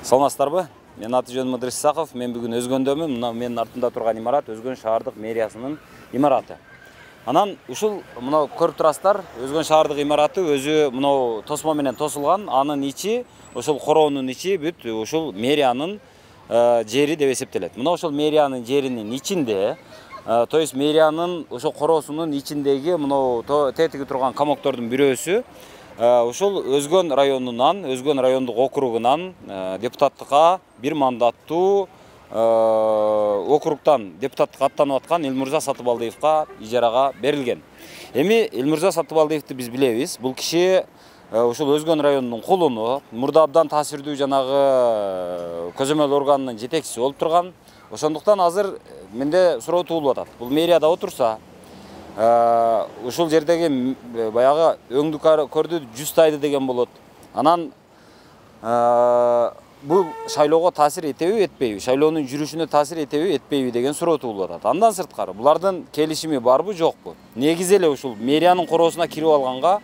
Саламатсыздарбы? Мен аты жөнүм Ыдырыс Исаков. Мен бүгүн Өзгөндөмүн. Мына менин артымда турган имарат Өзгөн шаардык мэриясынын имараты. Анан ушул мына көрүп турасыздар, Өзгөн шаардык имараты өзү мына тосмо менен тосулган. Анын ичи, ошол короонун ичи бүт ушул мэриянын жери деп эсептелет. Мына ошол мэриянын жеринин ичинде, то есть мэриянын ошол короосунун ичиндеги мына тетиги турган комоктордун бирөөсү ушул Өзгөн районунан, Өзгөн райондук округунан депутаттыкка бир мандаттуу округтан депутаттыкка аттанып аткан Элмурза Сатыбалдиевка ижарага берилген. Эми Элмурза Сатыбалдиевди биз билебиз. Бул киши ушул Өзгөн районунун кулуну, мурда абдан таасирдүү жанагы көзөмөл органынын жетекчиси болуп турган. Ошондуктан азыр менде суроо туулуп атат. Бул мэрияда отурса, ушул жердеги баягы өңдү көрдү 100 тайды деген болот. Анан бул шайлоого таасир этеби, этпейби? Шайлоонун жүрүшүнө таасир этеби, этпейби деген суроо туулуп атат. Андан сырткары булардын келишими барбы, жокпу? Негизи эле ушул мэриянын короосуна кирип алганга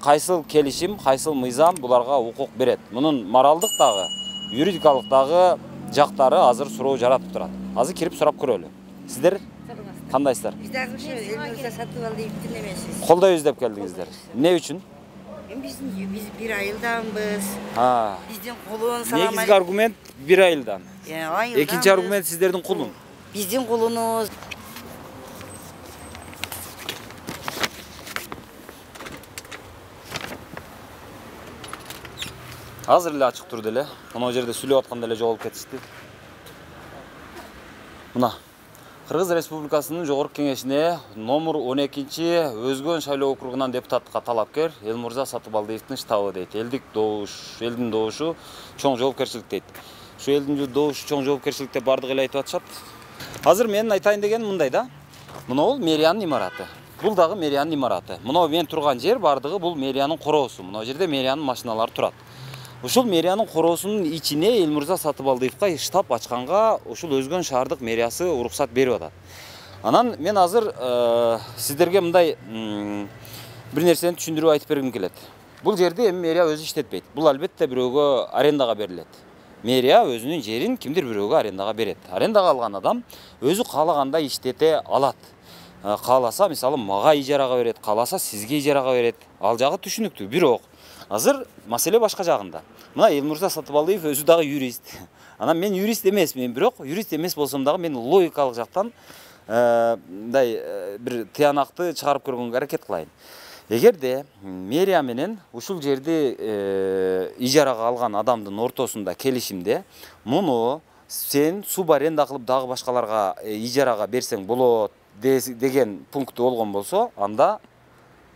кайсыл келишим, кайсыл мыйзам буларга укук берет? Мунун моралдык дагы, юридикалык дагы жактары азыр суроо жаратып турат. Азыр кирип сурап көрөлү. Сиздер кандайсыздар? Биз дагы Элмурза Сатыбалдиевдин эмесиз. Колдой издеп келдиңиздер. Эмне үчүн? Биз бир айылданбыз. Биздин кулун салам. Негизги аргумент бир айылдан. Экинчи аргумент сиздердин кулун. Биздин кулунубуз. Азыр эле ачык турду эле. Мына жерде сүйлөп атканда эле жоголуп кетишти. Мына Кыргыз Республикасынын Жогорку Кеңешине номер 12-чи Өзгөн шайлоо округунан депутаттыкка талапкер Элмурза Сатыбалдиевдин штабы дейт. Элдин добушу чоң жоопкерчилик дейт. Ушу элдин добушу чоң жоопкерчилик деп бардыгы эле айтып атышат. Азыр менин айтайын дегеним мындай да. Мына бул мэриянын имараты. Бул дагы мэриянын имараты. Мына мен турган жер бардыгы бул мэриянын короосу. Мына жерде мэриянын машиналары турат. Ушул мэриянын короосунун ичине Элмурза Сатыбалдиевка штаб ачканга ушул Өзгөн шаардык мэриясы уруксат берип атат. Анан мен азыр сиздерге мындай бир нерсени түшүндүрүп айтып бергим келет. Бул жерде эми мэрия өзү иштетпейт. Бул албетте бирөөгө арендага берилет. Мэрия өзүнүн жерин кимдир бирөөгө арендага берет. Арендага алган адам өзү каалагандай иштете алат. Кааласа, мисалы, мага ижарага берет, кааласа сизге ижарага берет. Ал жагы түшүнүктүү. Бирок азыр маселе башка жагында. Мына Элмурза Сатыбалдиев өзү дагы юрист. Анан мен юрист эмесмин, бирок юрист эмес болсом дагы мен логикалык жактан мындай бир тыянакты чыгарып көргөнгө аракет кылайын. Эгерде мэрия менен ушул жерди ижарага алган адамдын ортосунда келишимде муну сен суб аренда кылып дагы башкаларга ижарага берсең болот деген пункты болгон болсо, анда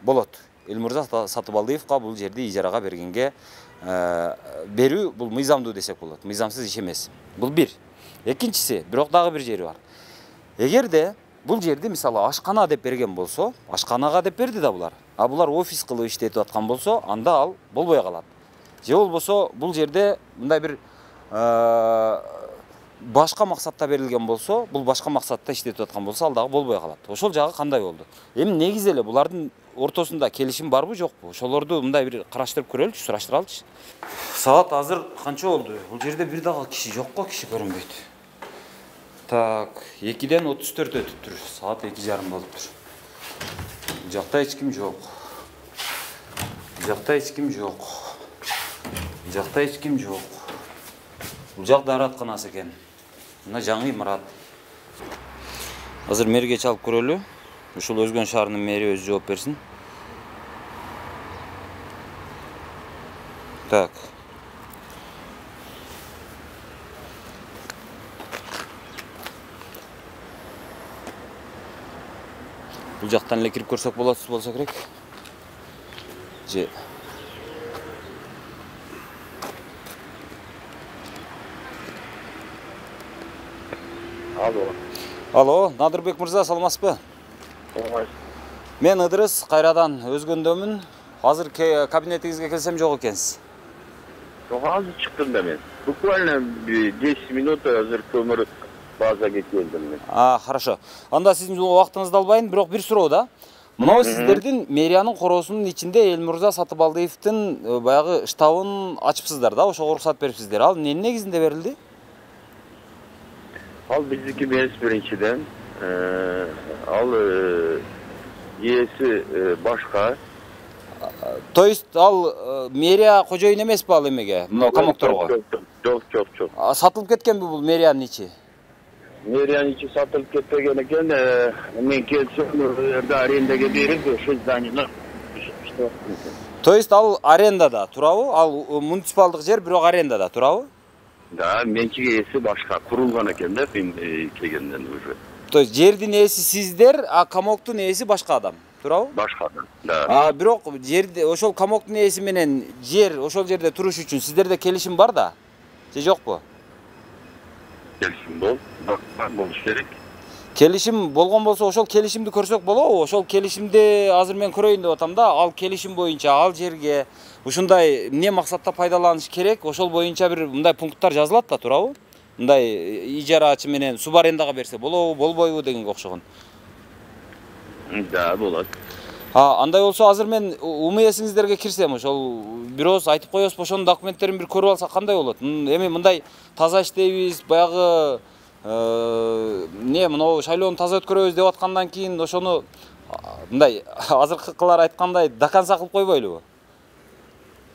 болот. Элмурза Сатыбалдиевка бул жерди ижарага бергенге берүү бул мыйзамдуу десек болот. Мыйзамсыз иш эмес. Бул бир. Экинчиси, бирок дагы бир жери бар. Эгерде бул жерди мисалы ашкана деп берген болсо, ашканага деп берди да булар. А булар офис кылып иштетип аткан болсо, анда ал болбой калат. Же болбосо бул жерде мындай бир башка максатта берилген болсо, бул башка максатта иштетип аткан болсо, ал дагы болбой калат. Ошол жагы кандай болду? Эми негизи эле булардын ортосунда келишим барбы, жокпу? Ошолорду мындай бир караштырып көрөлүчү, сураштыралычы. Саат азыр канча болду? Бул жерде бир дагы киши жок го, киши көрүнбөйт. Так, 2-ден 34 өтүптүр. Саат 2:30 болуптур. Бул жакта эч ким жок. Бул жакта эч ким жок. Бул жакта эч ким жок. Бул жак дааратканасы экен. Мына жаңы имарат. Азыр мэрге чалып көрөлү. Ушул Өзгөн шаарынын мэри өзү жооп берсин. Так. Бул жактан эле кирип көрсөк болсо керек. Же Алло, Надырбек мырза, саламатсызбы? Мен Ыдырыс, кайрадан Өзгөндөмүн. Азыр кабинетиңизге келсем жок экенсиз. Жок, азыр чыктым да мен. Буквально 10 минут азыр көмүр базага келдим мен. Хорошо. Анда сиздин убактыңызды албайын, бирок бир суроо да. Мынау сіздердің мэрияның қоросының içinde Элмурза Сатыбалдиевтің баяғы штабын açıpsızlar да, ошоға уруксат берипсиздер. Ал эмне негизинде берилди? Al bizdeki meclis birinciden, al iyisi başka. То есть ал мэрия кожоюн эмеспи ал эмеге? Мына камокторго. Çok. Сатылып кеткенби бул мэриянын ичи? Meriyan içi satılıp ketmegen eken, men kelsem arendage berip, şu zdaniyni То есть ал арендада турабы? Ал муниципалдык жер, бирок арендада турабы? Да, mençik iyisi başka, kurulgan eken de ben kelgenden уже. То есть жердин ээси сиздер, а камоктун ээси башка адам, турабы? Başka adam. Da. Бирок жерде ошол камоктун ээси менен жер ошол жерде туруш үчүн сиздерде келишим бар да? Же жокпу? Kelişim bol, bak boluş gerek. Келишим болгон болсо ошол келишимди көрсөк болобу? Ошол келишимди азыр мен көрөйүн деп атам да. Ал келишим боюнча ал жерге ушундай эмне максатта пайдаланыш керек, ошол боюнча бир мындай пункттар жазылат да, турабы? Мындай ижарачы менен суб арендага берсе болобу, болбойбу дегенге окшогон. Да, болот. Андай болсо азыр мен умуясиңиздерге кирсем, ошол бирөөс айтып коесузбу, ошонун документтерин бир көрүп алсак кандай болот? Эми мындай таза иштейбиз, баягы мынау шайлоону таза өткөрөбүз деп аткандан кийин ошону мындай азыркылар айткандай до конца кылып койбойлубу?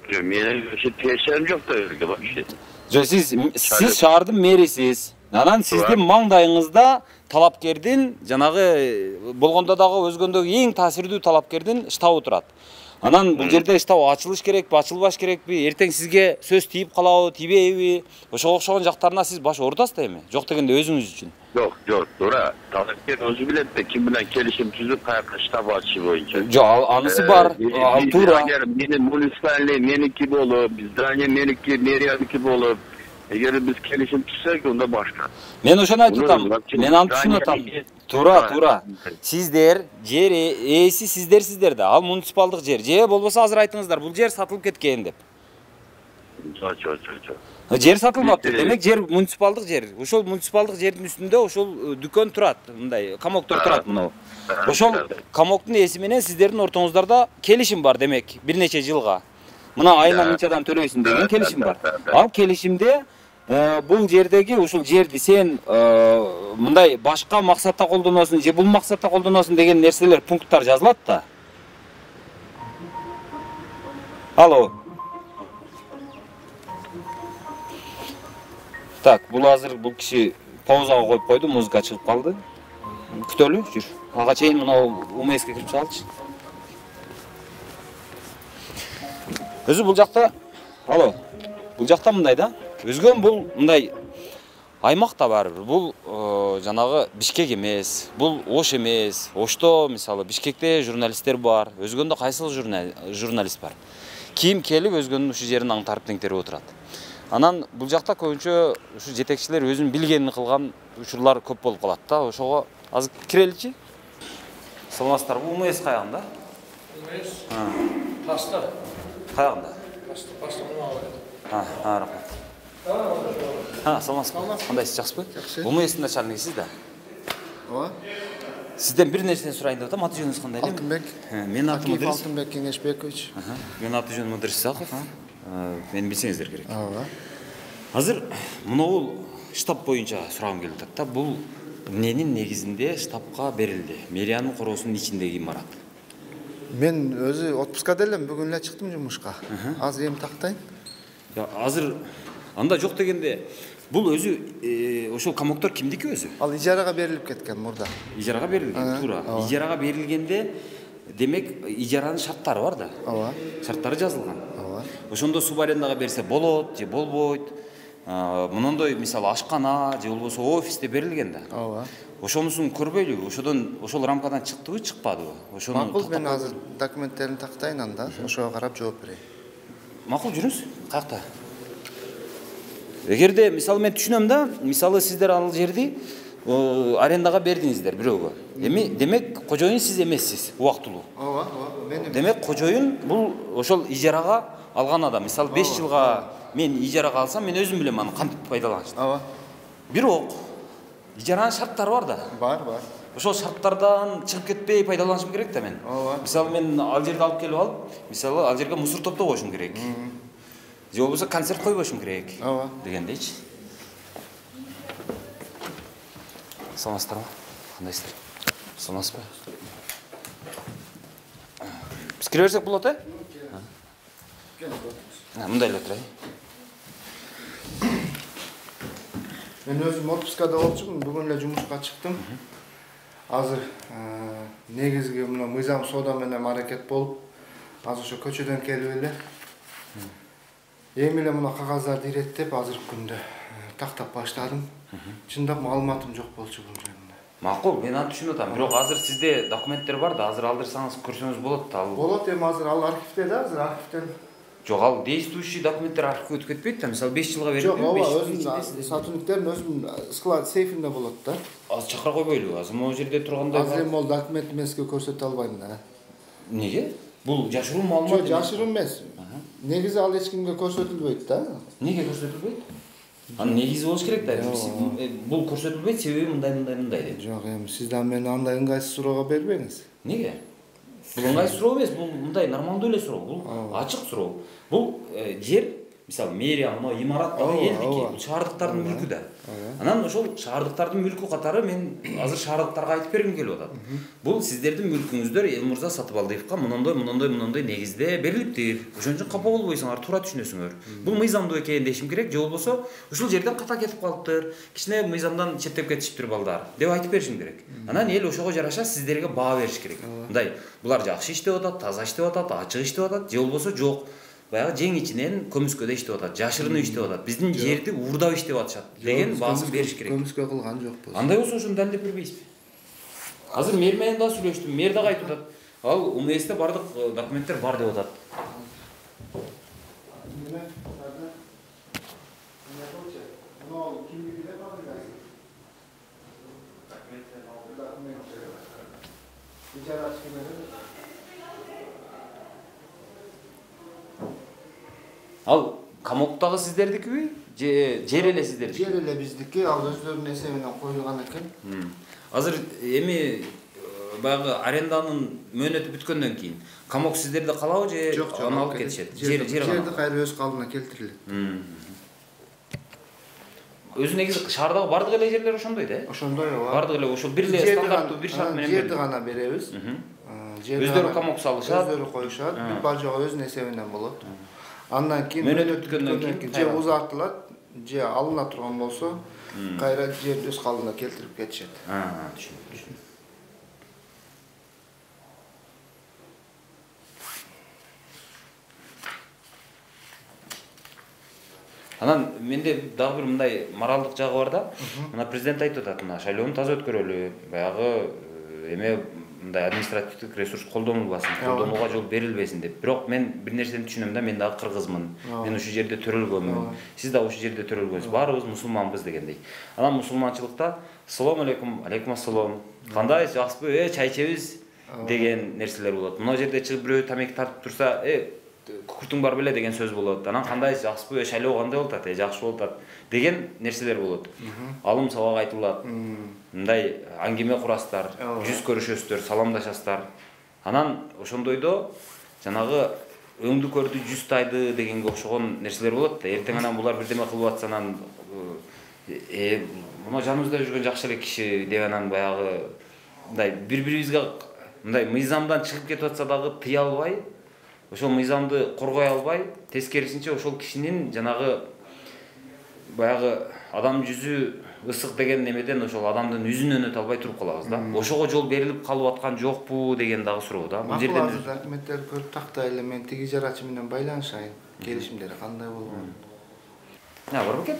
Менин тиешем жок да жерге бак işte. Жок, сиз шаардын мэрисиз. Анан сиздин маңдайыңызда талапкердин жанагы болгондо дагы өзгөндөгү эң таасирдүү талапкердин штабы турат. Анан бул жерде штаб ачылыш керекпи, ачылбаш керекпи, эртең сизге сөз тийип калабы, тийбейби? Ошого окшогон жактарына сиз баш оорутасыз да эми? Жок дегенде өзүңүз үчүн. Жок, туура. Талапкер өзү билет да ким менен келишим түзүп каяка штаб ачышы боюнча. Жок, анысы бар. Ал туура. Менин муниципалный меники болуп, здание меники, мэрияники болуп, эгер биз келишим түзсөк, онда башка. Мен ошону айтып атам. Мен аны түшүнүп атам. Туура. Сиздер жер ээси сиздер да. Ал муниципалдык жер. Же болбосо азыр айтыңыздар, бул жер сатылып кеткен деп. Жок. Жер сатылбаптыр. Демек жер муниципалдык жер. Ошол муниципалдык жердин үстүндө ошол дүкөн турат, мындай камоктор турат мына. Ошол камоктун ээси менен сиздердин ортоңуздарда келишим бар демек, бир нече жылга. Мына айына мынчадан төлөйсүң деген келишим бар. Ал келишимде бул жердеги ушул жерди сен мындай башка максатта колдоносуң же бул максатта колдоносуң деген нерселер, пункттар жазылат да. Алло. Так, бул азыр бул киши паузага коюп койду, музыка чыгып калды. Күтөлү, жүр. Ага чейин мына УМСке кирип чыгалычы. Өзү бул жакта, алло. Бул жакта мындай да. Өзгөн бул мындай аймакта бар. Бул жанагы Бишкек эмес, бул Ош эмес. Ошто мисалы Бишкекте журналисттер бар, өзгөндө кайсыл журналист бар. Ким келип өзгөнүн ушу жерин аңтарып теңтерип отурат. Анан бул жакта көбүнчө ушу жетекчилер өзүнүн билгенин кылган учурлар көп болуп калат да. Ошого азыр киреличи. Саламатсыздар, бул УМС каягында? УМС? Таста. Каягында? Таста мына. Рахмат. Саламатсызбы? Кандайсыз, жакшысызбы? Жакшы. УМСтин начальнигисиз да? Ооба. Сизден бир нерсени сурайын деп атам, аты жөнүңүз кандай эле? Алтынбек. Мен аты Мудрис. Алтынбек Кеңешбекович. Мен аты жөнүм Мудрис Саков. Мени билсеңиздер керек. Ооба. Азыр мынау штаб боюнча сурагым келип атат да. Бул эмненин негизинде штабка берилди? Мэриянын коросунун ичинде ким барат? Мен өзү отпускада элем, бүгүн эле чыктым жумушка. Азыр эми тактайм. Азыр анда жок дегенде бул өзү ошол камоктор кимдики өзү? Ал ижарага берилип кеткен мурда. Ижарага берилген, туура. Ижарага берилгенде демек ижаранын шарттары бар да. Ооба. Шарттары жазылган. Ооба. Ошондо суб арендага берсе болот же болбойт. Мындай мисалы ашкана же болбосо офисте берилген да. Ооба. Ошонусун көрбөйлүбү? Ошол рамкадан чыктыбы, чыкпадыбы? Ошону макул, мен азыр документтерин тактайын, анда ошого карап жооп берейин. Макул, жүрүңүз. Каякта? Эгерде мисалы мен түшүнөм да, мисалы сиздер ал жерди арендага бердиңиздер бирөөгө. Эми демек кожоюн сиз эмессиз, убактылуу. Ооба, мен Демек кожоюн бул ошол ижарага алган адам. Мисалы 5 жылга мен ижарага алсам, мен өзүм билем аны кантип пайдаланышты. Ооба. Бирок ижаранын шарттары бар да. Бар. ошол шарттардан чыгып кетпей пайдаланышым керек да мен. Ооба. Мисалы мен ал жерди алып келип алып, мисалы ал жерге мусор топтоп коюшум керек. Же болбосо концерт койбошум керек. Ооба. Дегендейчи. Саламатсыздарбы? Кандайсыздар? Саламатсызбы? Биз кире берсек болот, э? Мындай эле отурайын. Мен өзүм отпускада болчумун, бүгүн эле жумушка чыктым. Азыр негизги мына мыйзам соода менен аракет болуп, азыр ошо көчөдөн келип эле. Эми эле мына кагаздарды иреттеп, азыркы күндө тактап баштадым. Чындап маалыматым жок болчу бул жөнүндө. Макул, мен аны түшүнүп атам. Бирок азыр сизде документтер бар да, азыр алдырсаңыз көрсөңүз болот да. Болот, эми азыр ал архивде да, азыр архивден. Жок, ал действующий документтер архивге өтүп кетпейт да. Мисалы 5 жылга берип. Жок, ооба, өзүнүн сотрудниктердин өзүнүн склад сейфинде болот да. Азыр чакыра койбойлу. Азыр могу жерде тургандай. Азыр эми ол документ эмеске көрсөтө албайм да. Неге? Бул жашыруу маалымат. Жок, жашыруу эмес. Негизи ал эч кимге көрсөтүлбөйт да. Неге көрсөтүлбөйт? Анын негизи болуш керек да. Бул көрсөтүлбөйт, себеби мындай деп. Жок, эми сиз да мени андай ыңгайсыз суроого бербеңиз. Неге? Бул ыңгайсыз суроо эмес, бул мындай нормалдуу эле суроо. Бул ачык суроо. Бул жер, мисалы, мэрия, мына имараттагы элдики, бул шаардыктардын мүлкү да. Анан ошол шаардыктардын мүлкү катары мен азыр шаардыктарга айтып бергим келип атат. Бул сиздердин мүлкүңүздөр Элмурза Сатыбалдиевка мындай негизде берилиптир. Ошон үчүн капа болбойсуңар, туура түшүнөсүңөр. Бул мыйзамдуу экенин дешим керек, же болбосо ушул жерден ката кетип калыптыр, кичине мыйзамдан четтеп кетишиптир балдар деп айтып беришим керек. Анан эл ошого жараша сиздерге баа бериш керек. Мындай, булар жакшы иштеп атат, таза иштеп атат, ачык иштеп атат, же болбосо жок. Баягы жең ичинен көмүскөдө иштеп атат, жашырынып иштеп атат. Биздин жерди уурдап иштеп атышат деген баасын бериш керек. Көмүскө кылган жокпуз. Андай болсо ошону далилдеп бербейсизби? Азыр мэр менен да сүйлөштүм, мэр дагы айтып атат. Ал УМСте бардык документтер бар деп атат. Ал камоктагы сиздердикиби? Жер эле сиздердики? Жер эле биздики, ал өздөрүнүн эсебинен коюлган экен. Азыр эми баягы аренданын мөөнөтү бүткөндөн кийин камок сиздерде калабы же аны алып кетишет? Жерди кайра өз калыбына келтирилет. Өзү негизи шаардагы бардык эле жерлер ошондой да? Ошондой, ооба. Бардык эле ошол бир эле стандарттуу бир шарт менен жерди гана беребиз. Өздөрү камок салышат. Өздөрү коюшат. Бүт бажоо өзүнүн эсебинен болот. Андан кийин мөөнөт бүткөндөн кийин же узартылат, же алына турган болсо, кайра жерди өз калыбына келтирип кетишет. Түшүндүм. Анан менде дагы бир мындай моралдык жагы бар да. Мына президент айтып атат, мына шайлоону таза өткөрөлү, баягы эме мындай административдик ресурс колдонулбасын, колдонууга жол берилбесин деп. Бирок мен бир нерсени түшүнөм да, мен дагы кыргызмын. Мен ушул жерде төрөлгөнмүн. Сиз да ушул жерде төрөлгөнсүз. Баарыбыз мусулманбыз дегендей. Анан мусулманчылыкта салам алейкум, алейкум ассалам. Кандай, жакшысызбы? Чай ичебиз деген нерселер болот. Мына жерде чыгып бирөө тамеки тартып турса, күкүртүң бар беле деген сөз болот. Анан кандай, жакшысызбы? Шайлоо кандай болуп атат? Жакшы болуп атат деген нерселер болот. Алым сабак айтылат. Мындай аңгеме курасыздар, жүз көрүшөсүздөр, саламдашасыздар. Анан ошондойдо жанагы өңдү көрдү, жүз тайды дегенге окшогон нерселер болот да. Эртең анан булар бирдеме кылып атса анан мына жаныбызда жүргөн жакшы эле киши деп анан баягы мындай бири-бирибизге мындай мыйзамдан чыгып кетип атса дагы тыя албай, ошол мыйзамды коргой албай, тескерисинче ошол кишинин жанагы баягы адам жүзү ысык деген немеден ошол адамдын жүзүнөн өтө албай туруп калабыз да. Ошого жол берилип калып аткан жокпу деген дагы суроо да. Бул жерден документтерди көрүп тактайлы, мен тиги жарачы менен байланышайын. Келишимдери кандай болгон? Бар бекен?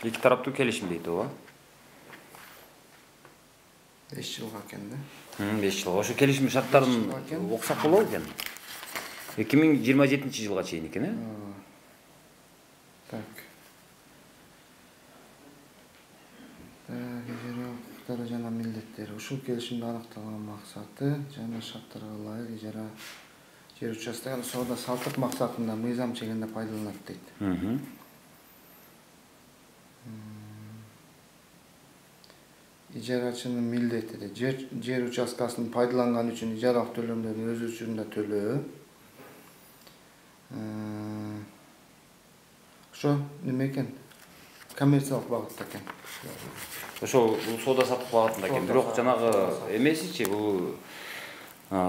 Эки тараптуу келишим дейт, ооба. 5 жылга экен да. 5 жыл. Ошо келишим шарттарын окусак болобу экен? 2027-жылга чейин экен, э? Так. Ijara hukуктары жана милдеттери. Ушул келишимде аныкталган максаты жана шарттарга ылайык ижара жер участканы соода саттык максатында мыйзам чегинде пайдаланат дейт. Ижарачынын милдети жер участкасын пайдаланган үчүн ижаралык төлөмдөрдү өз учурунда төлөө. Ошо неме экен? Коммерциялык багытта экен. Ошо бул соода саттык багытында экен. Бирок жанагы эмесичи бул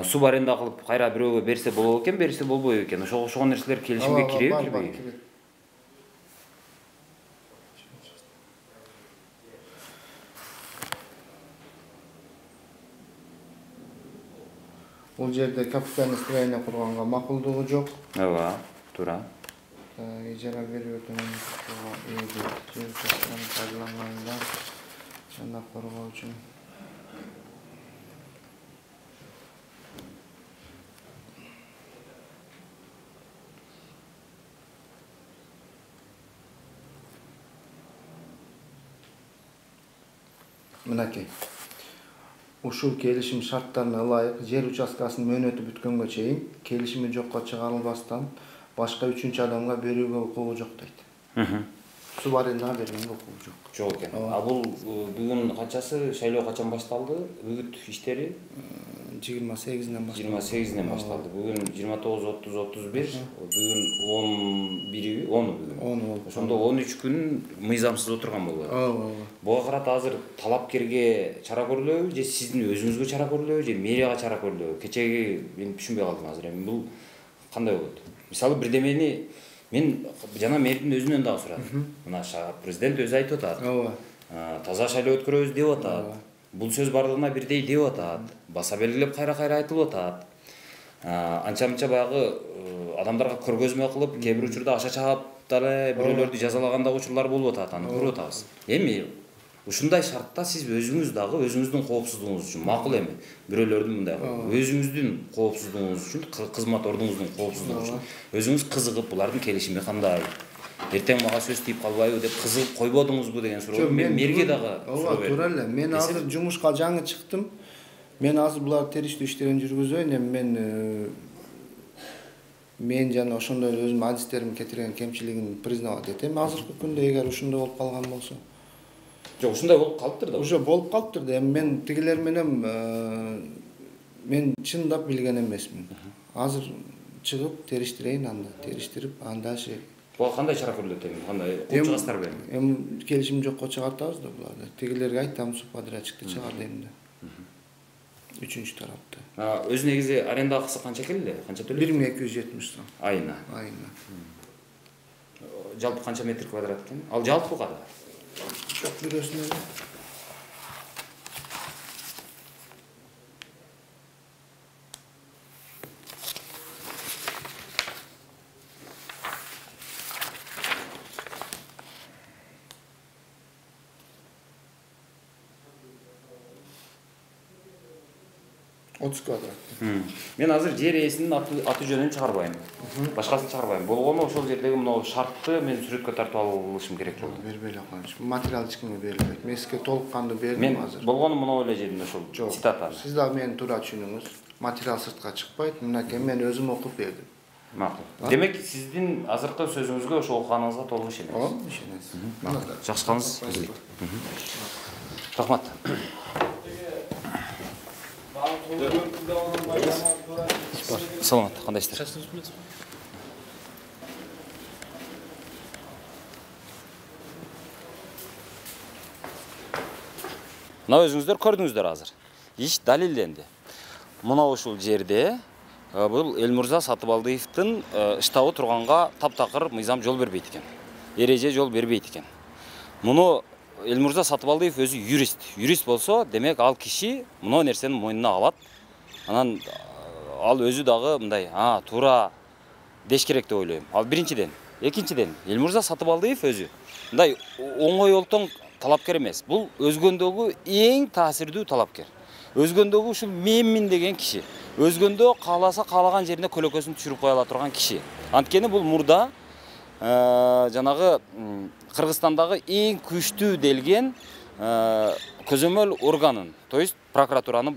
суб аренда кылып кайра бирөөгө берсе болобу экен, берсе болбойбу экен. Ошол нерселер келишимге киреби, кирбейби? Бул жерде капитальный строение курганга макулдугу жок. Ооба, туура. Ижара берүүгө жер участканы пайдаланганда жана коргоо үчүн мынакей. Ушул келишим шарттарына ылайык жер участкасынын мөөнөтү бүткөнгө чейин келишими жокко чыгарылбастан башка үчүнчү адамга берүүгө укугу жок дейт. Суб арендага бергенге укугу жок. Жок экен. А бул бүгүн канчасы шайлоо качан башталды? Үгүт иштери 28-ден башталды. 28-ден башталды. Бүгүн 29, 30, 31, бүгүн 11 бүгүн. 10 болду. Ошондо 13 күн мыйзамсыз отурган болот. Ооба. Буга карата азыр талапкерге чара көрүлөбү, же сиздин өзүңүзгө чара көрүлөбү, же мэрияга чара көрүлөбү? Кечеги мен түшүнбөй калдым азыр. Эми бул кандай болот? Мисалы бирдемени мен жана мэрдин өзүнөн дагы сурадым. Мына президент өзү айтып атат. Ооба. Таза шайлоо өткөрөбүз деп атат. Бул сөз бардыгына бирдей деп атат. Баса белгилеп кайра айтылып атат. Анча-мынча баягы адамдарга көргөзмө кылып, кээ бир учурда аша чаап дале бирөөлөрдү жазалаган да учурлар болуп атат, аны көрүп атабыз. Эми ушундай шартта сиз өзүңүз дагы өзүңүздүн коопсуздугуңуз үчүн макул эми. Бирөөлөрдүн мындай өзүңүздүн коопсуздугуңуз үчүн, кызмат ордуңуздун коопсуздугу үчүн өзүңүз кызыгып булардын келишими кандай? Эртең мага сөз тийип калбайбы деп кызыгып койбодуңузбу деген суроо. Мен мерге дагы суроо бердим. Туура эле. Мен азыр жумушка жаңы чыктым. Мен азыр булар териштүү иштерин жүргүзөйүн. Эми мен жана ошондой эле өзүм адистерим кетирген кемчилигин признавать этем. Азыркы күндө эгер ушундай болуп калган болсо. Жок, ушундай болуп калыптыр да. Уже болуп калыптыр да. Эми мен тигилер менен мен чындап билген эмесмин. Азыр чыгып териштирейин анда. Териштирип анда дальше Буга кандай чара көрүлөт эми? Кандай кол чыгасыздар беле? Эми келишим жокко чыгартабыз да буларды. Тигилерге айтам, субподрядчикти чыгар дейм да. Үчүнчү тарапты. Өз негизи аренда акысы канча экен эле? Канча төлөйт? 1270 сом. Айына. Жалпы канча метр квадрат экен? Ал жалпы када? Жок, бирөөсүнө эле. Мен азыр жер ээсинин аты жөнүн чыгарбайм. Башкасын чыгарбайм. Болгону ошол жердеги мына шартты мен сүрөткө тартып алышым керек болду. Бербей эле коюңуз. Материал эч кимге берилбейт. Мен сизге толук кандуу бердим азыр. Мен болгону мына эле жердин ошол цитатаны. Сиз дагы мени туура түшүнүңүз. Материал сыртка чыкпайт. Мынакей мен өзүм окуп бердим. Макул. Демек сиздин азыркы сөзүңүзгө ошо окуганыңызга толук ишенебиз. Ооба, ишенебиз. Жакшы калыңыз. Рахмат. Саламат, кандайсыздар? Мына өзүңүздөр көрдүңүздөр азыр. Иш далилденди. Мына ушул жерде бул Элмурза Сатыбалдиевдин штабы турганга таптакыр мыйзам жол бербейт экен. Эреже жол бербейт экен. Муну Элмурза Сатыбалдиев өзү юрист. Юрист болсо, демек ал киши мына нерсени мойнуна алат. Анан ал өзү дагы мындай, туура деш керек деп ойлойм. Ал биринчиден. Экинчиден, Элмурза Сатыбалдиев өзү мындай оңой олтоң талапкер эмес. Бул өзгөндөгү эң таасирдүү талапкер. Өзгөндөгү ушул менмин деген киши. өзгөндө кааласа каалаган жерине көлөкөсүн түшүрүп кое ала турган киши. Анткени бул мурда жанагы Кыргызстандагы эң күчтүү делген көзөмөл органын, то есть прокуратураны,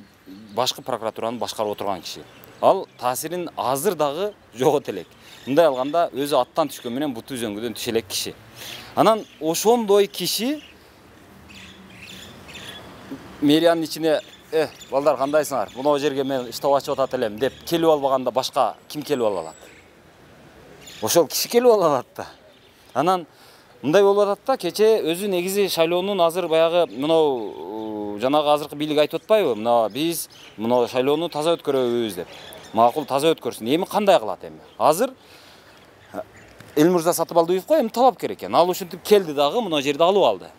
башкы прокуратураны башкарып отурган киши. Ал таасирин азыр дагы жогот элек. Мындай алганда өзү аттан түшкөн менен буту үзөңгүдөн түшө элек киши. Анан ошондой киши мэриянын ичине балдар кандайсыңар? Мына жерге мен иштеп ачып атат элем деп келип албаганда башка ким келип ала алат? Ошол киши келип ала алат да. Анан мындай болуп атат да, кече өзү негизи шайлоонун азыр баягы мынау жанагы азыркы бийлик айтып атпайбы? Мына биз мына шайлоону таза өткөрөбүз деп. Макул таза өткөрсүн. Эми кандай кылат эми? Азыр Элмурза Сатыбалдиевго эми талапкер экен. Ал ушинтип келди дагы мына жерди алып алды.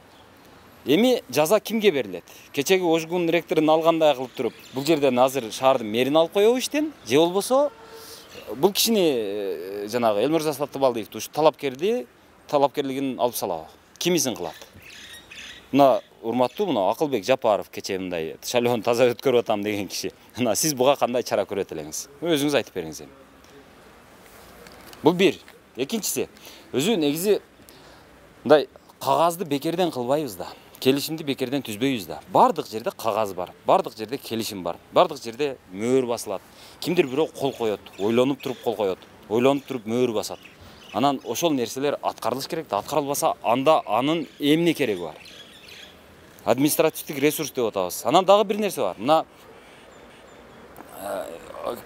Эми жаза кимге берилет? Кечеги Ожгун ректорун алгандай кылып туруп, бул жерден азыр шаардын мэрин алып коебу иштен, же болбосо бул кишини жанагы Элмурза Сатыбалдиевди ушу талапкерлигин алып салабы? Ким изин кылат? Мына урматтуу мына Акылбек Жапаров кече мындай шайлоону таза өткөрүп атам деген киши. Мына сиз буга кандай чара көрөт элеңиз? Өзүңүз айтып бериңиз эми. Бул бир. Экинчиси, өзү негизи мындай кагазды бекерден кылбайбыз да. Келишимди бекерден түзбөйбүз да. Бардык жерде кагаз бар, бардык жерде келишим бар, бардык жерде мөөр басылат. Кимдир бирөө кол коет, ойлонуп туруп кол коет, ойлонуп туруп мөөр басат. Анан ошол нерселер аткарылыш керек да, аткарылбаса анда анын эмне кереги бар? Административдик ресурс деп атабыз. Анан дагы бир нерсе бар. Мына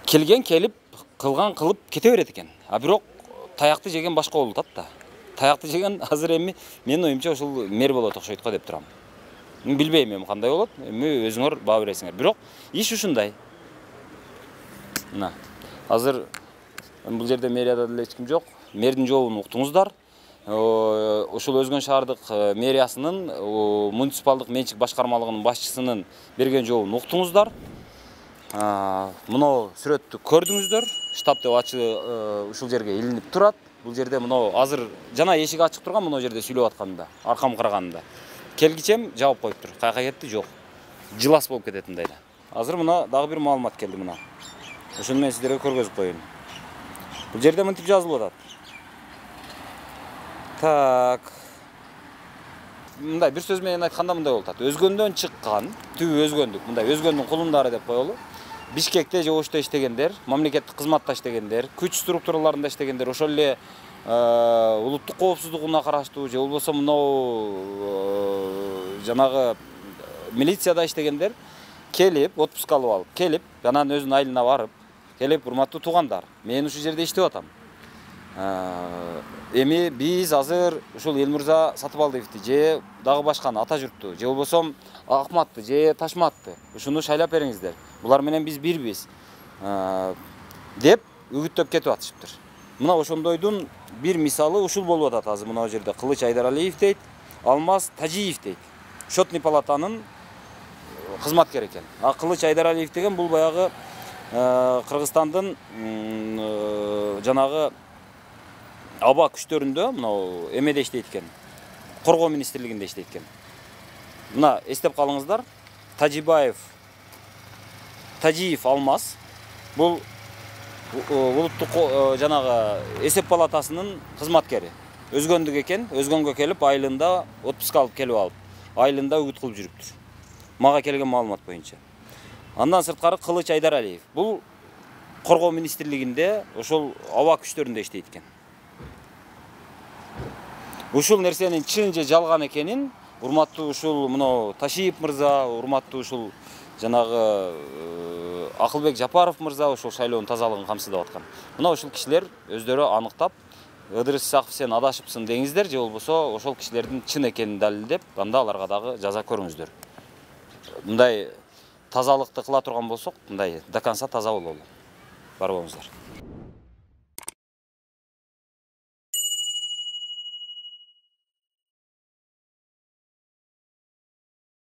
келген келип, кылган кылып кете берет экен. А бирок таякты жеген башка болуп атат да. Таякты жеген азыр эми менин оюмча ошол мэр болот окшойт го деп турам. Билбейм эми кандай болот. Эми өзүңөр баа бересиңер. Бирок иш ушундай. Мына азыр бул жерде мэрияда деле эч ким жок. Мэрдин жообун уктуңуздар. Ошол Өзгөн шаардык мэриясынын муниципалдык менчик башкармалыгынын башчысынын берген жообун уктуңуздар. Мына сүрөттү көрдүңүздөр. Штаб деп ачы ушул жерге илинип турат. Бул жерде мына азыр жана эшиги ачык турган мына жерде сүйлөп атканында, аркам караганында. Келгичем жаап коюптур. Каяка кетти? Жок. Жылас болуп кетет мындайда. Азыр мына дагы бир маалымат келди мына. Ошону мен сиздерге көргөзүп коеюн. Бул жерде мынтип жазылып атат. Так. Мындай бир сөз менен айтканда мындай болуп атат. Өзгөндөн чыккан, түбү өзгөндүк, мындай өзгөндүн кулундары деп коелу. Бишкекте же Ошто иштегендер, мамлекеттик кызматта иштегендер, күч структураларында иштегендер, ошол эле улуттук коопсуздугуна караштуу же болбосо мынау жанагы милицияда иштегендер келип, отпуск алып алып, келип, анан өзүнүн айылына барып, келип, урматтуу туугандар, мен ушул жерде иштеп атам. Эми биз азыр ушул Элмурза Сатыбалдиевди же дагы башканы ата журтту, же болбосо Акматты же Ташматты ушуну шайлап бериңиздер. Булар менен биз бирбиз деп үгүттөп кетип атышыптыр. Мына ошондойдун бир мисалы ушул болуп атат азыр мына жерде. Кылыч Айдаралиев дейт, Алмаз Тажиев дейт. Шотный палатанын кызматкери экен. Кылыч Айдаралиев деген бул баягы Кыргызстандын жанагы аба күчтөрүндө мына эмеде иштейт экен. Коргоо министрлигинде иштейт экен. Мына эстеп калыңыздар. Тажиев Алмаз бул улуттук жанагы эсеп палатасынын кызматкери. Өзгөндүк экен, өзгөнгө келип айылында отпуск алып келип алып, айылында үгүт кылып жүрүптүр. Мага келген маалымат боюнча. Андан сырткары Кылыч Айдаралиев. Бул коргоо министрлигинде ошол аба күчтөрүндө иштейт экен. Ушул нерсенин чын же жалган экенин урматтуу ушул мына Ташиев мырза, урматтуу ушул жанагы Акылбек Жапаров мырза ошол шайлоонун тазалыгын камсыздап аткан. Мына ушул кишилер өздөрү аныктап, Ыдырыс Исаков сен адашыпсың деңиздер же болбосо ошол кишилердин чын экенин далилдеп, анда аларга дагы жаза көрүңүздөр. Мындай тазалыкты кыла турган болсок, мындай до конца таза бололу. Бар болуңуздар.